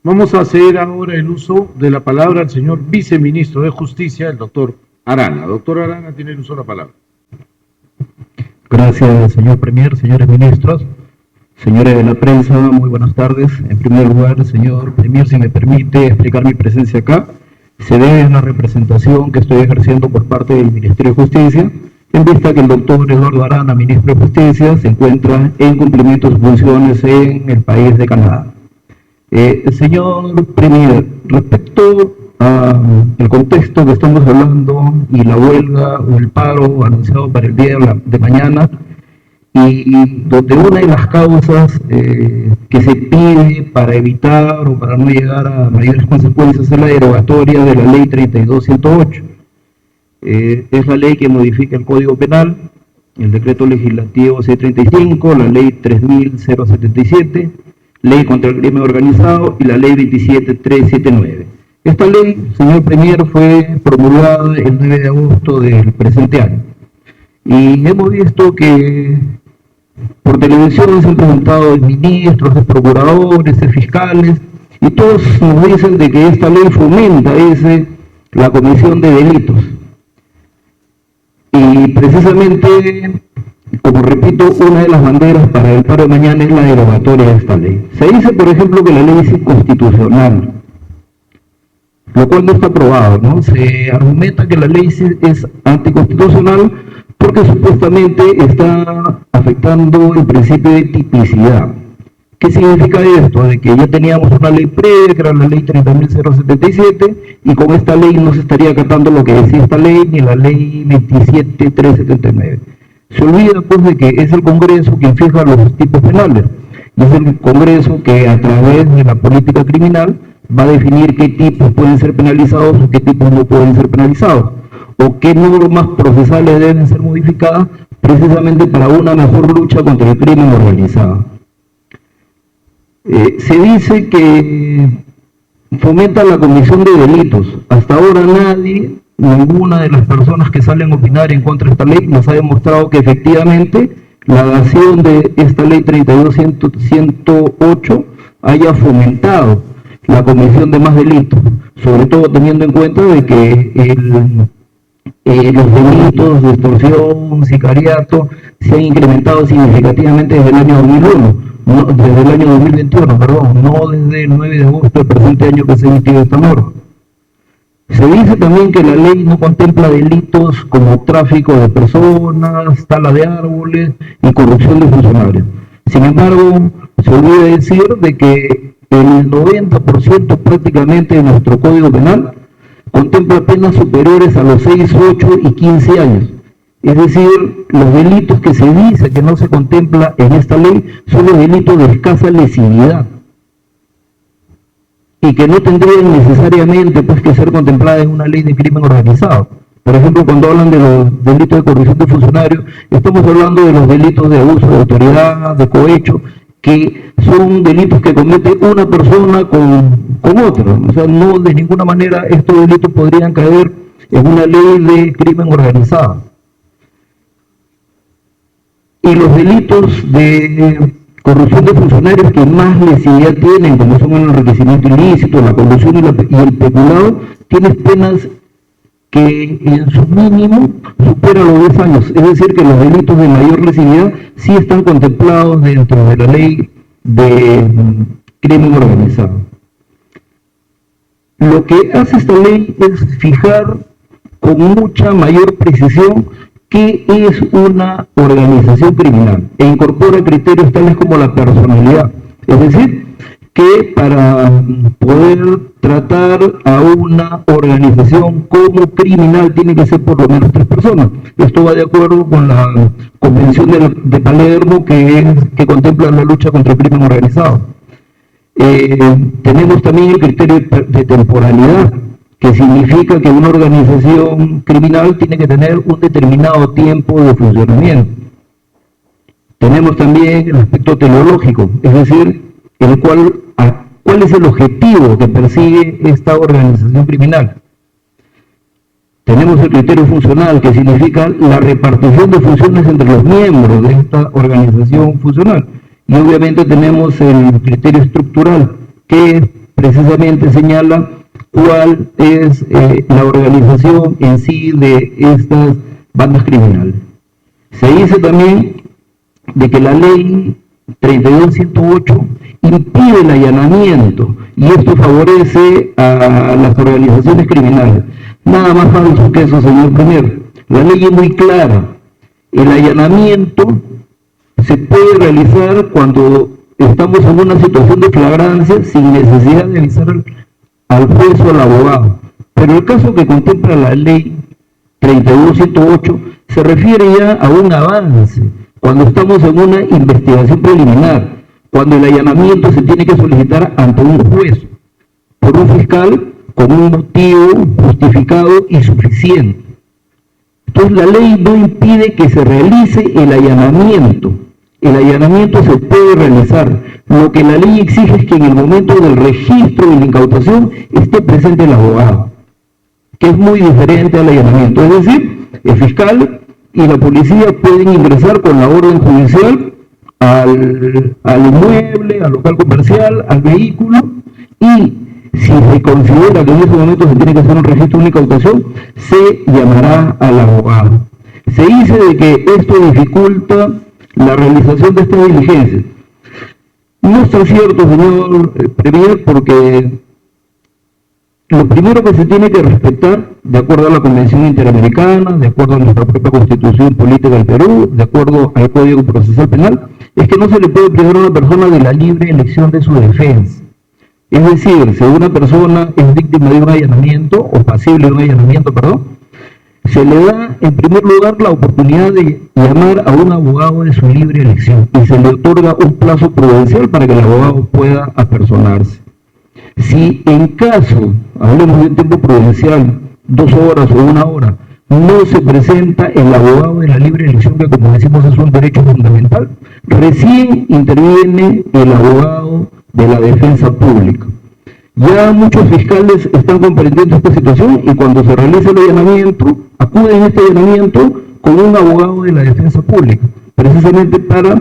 Vamos a ceder ahora el uso de la palabra al señor viceministro de Justicia, el doctor Arana. Doctor Arana, tiene el uso de la palabra. Gracias, señor Premier, señores ministros, señores de la prensa, muy buenas tardes. En primer lugar, señor Premier, si me permite explicar mi presencia acá, se debe a la representación que estoy ejerciendo por parte del Ministerio de Justicia, en vista que el doctor Eduardo Arana, ministro de Justicia, se encuentra en cumplimiento de sus funciones en el país de Canadá. Señor Premier, respecto al contexto que estamos hablando y la huelga o el paro anunciado para el día de mañana, y donde una de las causas que se pide para evitar o para no llegar a mayores consecuencias es la derogatoria de la ley 32.108. Es la ley que modifica el Código Penal, el decreto legislativo C35, la ley 3.077, ley contra el crimen organizado y la ley 27.379. Esta ley, señor Premier, fue promulgada el 9 de agosto del presente año. Y hemos visto que por televisión se han presentado ministros, procuradores, fiscales, y todos nos dicen de que esta ley fomenta la comisión de delitos. Y precisamente, como repito, una de las banderas para el paro de mañana es la derogatoria de esta ley. Se dice, por ejemplo, que la ley es inconstitucional, lo cual no está aprobado, ¿no? Se argumenta que la ley es anticonstitucional porque supuestamente está afectando el principio de tipicidad. ¿Qué significa esto? De que ya teníamos una ley previa, que era la ley 30.077, y con esta ley no se estaría acatando lo que decía esta ley, ni la ley 27.379. Se olvida pues de que es el Congreso quien fija los tipos penales, y es el Congreso que a través de la política criminal va a definir qué tipos pueden ser penalizados o qué tipos no pueden ser penalizados, o qué normas procesales deben ser modificadas precisamente para una mejor lucha contra el crimen organizado. Se dice que fomenta la comisión de delitos. Hasta ahora ninguna de las personas que salen a opinar en contra de esta ley nos ha demostrado que efectivamente la dación de esta ley 32.108 haya fomentado la comisión de más delitos, sobre todo teniendo en cuenta de que los delitos de extorsión, sicariato, se han incrementado significativamente desde el año 2001. Desde el año 2021, perdón, no desde el 9 de agosto del presente año que se emitió esta norma. Se dice también que la ley no contempla delitos como tráfico de personas, tala de árboles y corrupción de funcionarios. Sin embargo, se olvida decir de que el 90% prácticamente de nuestro Código Penal contempla penas superiores a los 6, 8 y 15 años. Es decir, los delitos que se dice que no se contempla en esta ley son los delitos de escasa lesividad y que no tendrían necesariamente pues, que ser contempladas en una ley de crimen organizado. Por ejemplo, cuando hablan de los delitos de corrupción de funcionarios, estamos hablando de los delitos de abuso de autoridad, de cohecho, que son delitos que comete una persona con otra. O sea, no de ninguna manera estos delitos podrían caer en una ley de crimen organizado. Y los delitos de corrupción de funcionarios que más lesividad tienen, como son el enriquecimiento ilícito, la colusión y el peculado, tienen penas que en su mínimo superan los 10 años. Es decir, que los delitos de mayor lesividad sí están contemplados dentro de la ley de crimen organizado. Lo que hace esta ley es fijar con mucha mayor precisión qué es una organización criminal e incorpora criterios tales como la personalidad. Es decir, que para poder tratar a una organización como criminal tiene que ser por lo menos 3 personas. Esto va de acuerdo con la Convención de Palermo que contempla la lucha contra el crimen organizado. Tenemos también el criterio de temporalidad, que significa que una organización criminal tiene que tener un determinado tiempo de funcionamiento. Tenemos también el aspecto teleológico, es decir, ¿cuál es el objetivo que persigue esta organización criminal? Tenemos el criterio funcional, que significa la repartición de funciones entre los miembros de esta organización funcional. Y obviamente tenemos el criterio estructural, que precisamente señala cuál es la organización en sí de estas bandas criminales. Se dice también de que la ley 32.108 impide el allanamiento y esto favorece a las organizaciones criminales. Nada más falso que eso, señor Premier. La ley es muy clara. El allanamiento se puede realizar cuando estamos en una situación de flagrancia sin necesidad de avisar al juez o al abogado. Pero el caso que contempla la ley 32.108 se refiere ya a un avance, cuando estamos en una investigación preliminar, cuando el allanamiento se tiene que solicitar ante un juez, por un fiscal, con un motivo justificado y suficiente. Entonces la ley no impide que se realice el allanamiento. El allanamiento se puede realizar. Lo que la ley exige es que en el momento del registro y la incautación esté presente el abogado, que es muy diferente al allanamiento. Es decir, el fiscal y la policía pueden ingresar con la orden judicial al inmueble, al local comercial, al vehículo, y si se considera que en ese momento se tiene que hacer un registro de incautación, se llamará al abogado. Se dice de que esto dificulta la realización de estas diligencias. No está cierto, señor Premier, porque lo primero que se tiene que respetar, de acuerdo a la Convención Interamericana, de acuerdo a nuestra propia Constitución Política del Perú, de acuerdo al Código Procesal Penal, es que no se le puede privar a una persona de la libre elección de su defensa. Es decir, si una persona es víctima de un allanamiento, o pasible de un allanamiento, se le da en primer lugar la oportunidad de llamar a un abogado de su libre elección y se le otorga un plazo prudencial para que el abogado pueda apersonarse. Si en caso, hablemos de un tiempo prudencial, 2 horas o 1 hora, no se presenta el abogado de la libre elección, que como decimos es un derecho fundamental, recién interviene el abogado de la defensa pública. Ya muchos fiscales están comprendiendo esta situación y cuando se realiza el allanamiento, acuden a este allanamiento con un abogado de la defensa pública, precisamente para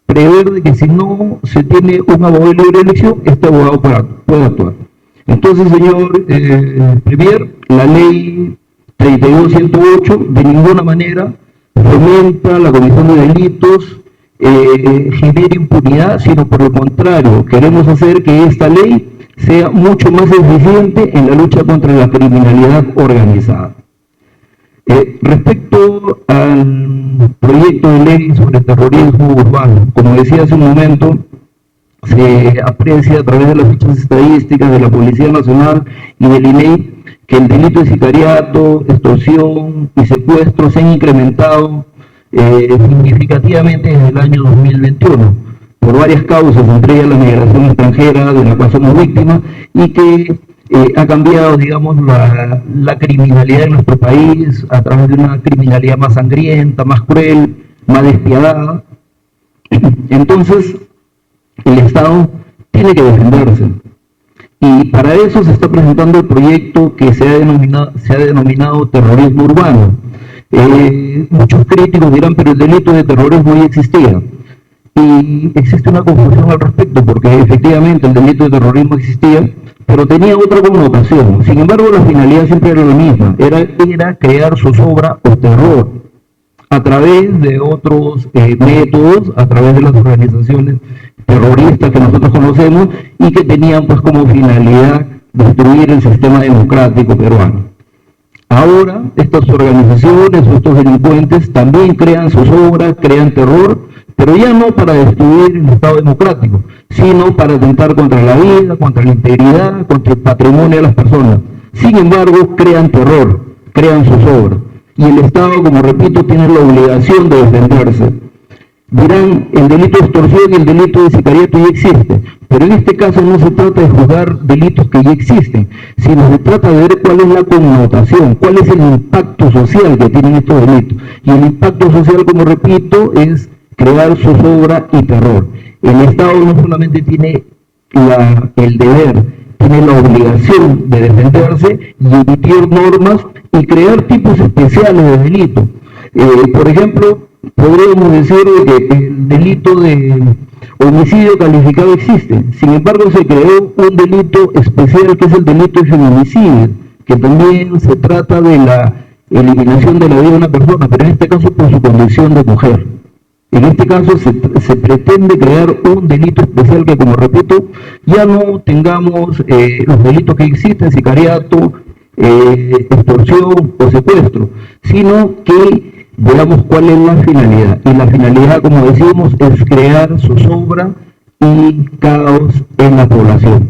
prever de que si no se tiene un abogado de libre elección, este abogado puede actuar. Entonces, señor Premier, la ley 32.108 de ninguna manera fomenta la comisión de delitos, genera impunidad, sino por lo contrario, queremos hacer que esta ley sea mucho más eficiente en la lucha contra la criminalidad organizada. Respecto al proyecto de ley sobre terrorismo urbano, como decía hace un momento, se aprecia a través de las fichas estadísticas de la Policía Nacional y del INEI que el delito de sicariato, extorsión y secuestro se han incrementado significativamente desde el año 2021 por varias causas, entre ellas la migración extranjera de la cual somos víctimas y que ha cambiado, digamos, la criminalidad en nuestro país a través de una criminalidad más sangrienta, más cruel, más despiadada. Entonces, el Estado tiene que defenderse. Y para eso se está presentando el proyecto que se ha denominado terrorismo urbano. Muchos críticos dirán, pero el delito de terrorismo ya existía. Y existe una confusión al respecto, porque efectivamente el delito de terrorismo existía, pero tenía otra connotación. Sin embargo, la finalidad siempre era la misma, era crear zozobra o terror a través de otros métodos, a través de las organizaciones terroristas que nosotros conocemos y que tenían pues como finalidad destruir el sistema democrático peruano. Ahora, estas organizaciones o estos delincuentes también crean zozobra, crean terror, pero ya no para destruir el Estado democrático, sino para atentar contra la vida, contra la integridad, contra el patrimonio de las personas. Sin embargo, crean terror, crean zozobra. Y el Estado, como repito, tiene la obligación de defenderse. Dirán, el delito de extorsión y el delito de sicariato ya existe, pero en este caso no se trata de juzgar delitos que ya existen, sino se trata de ver cuál es la connotación, cuál es el impacto social que tienen estos delitos. Y el impacto social, como repito, es crear zozobra y terror. El Estado no solamente tiene el deber, tiene la obligación de defenderse y emitir normas y crear tipos especiales de delito. Por ejemplo, podríamos decir que el delito de homicidio calificado existe. Sin embargo, se creó un delito especial que es el delito de feminicidio, que también se trata de la eliminación de la vida de una persona, pero en este caso por su condición de mujer. En este caso se pretende crear un delito especial que, como repito, ya no tengamos los delitos que existen, sicariato, extorsión o secuestro, sino que veamos cuál es la finalidad. Y la finalidad, como decimos, es crear zozobra y caos en la población.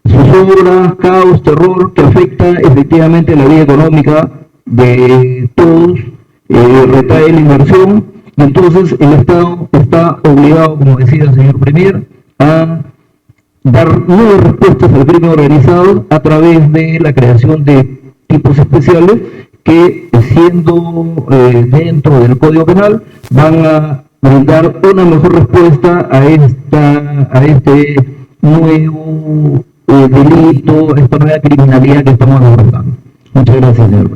Zozobra, caos, terror, que afecta efectivamente la vida económica de todos, retrae la inversión. Y entonces el Estado está obligado, como decía el señor Premier, a dar nuevas respuestas al crimen organizado a través de la creación de tipos especiales que, siendo dentro del Código Penal, van a brindar una mejor respuesta a este nuevo delito, esta nueva criminalidad que estamos abordando. Muchas gracias, señor Premier.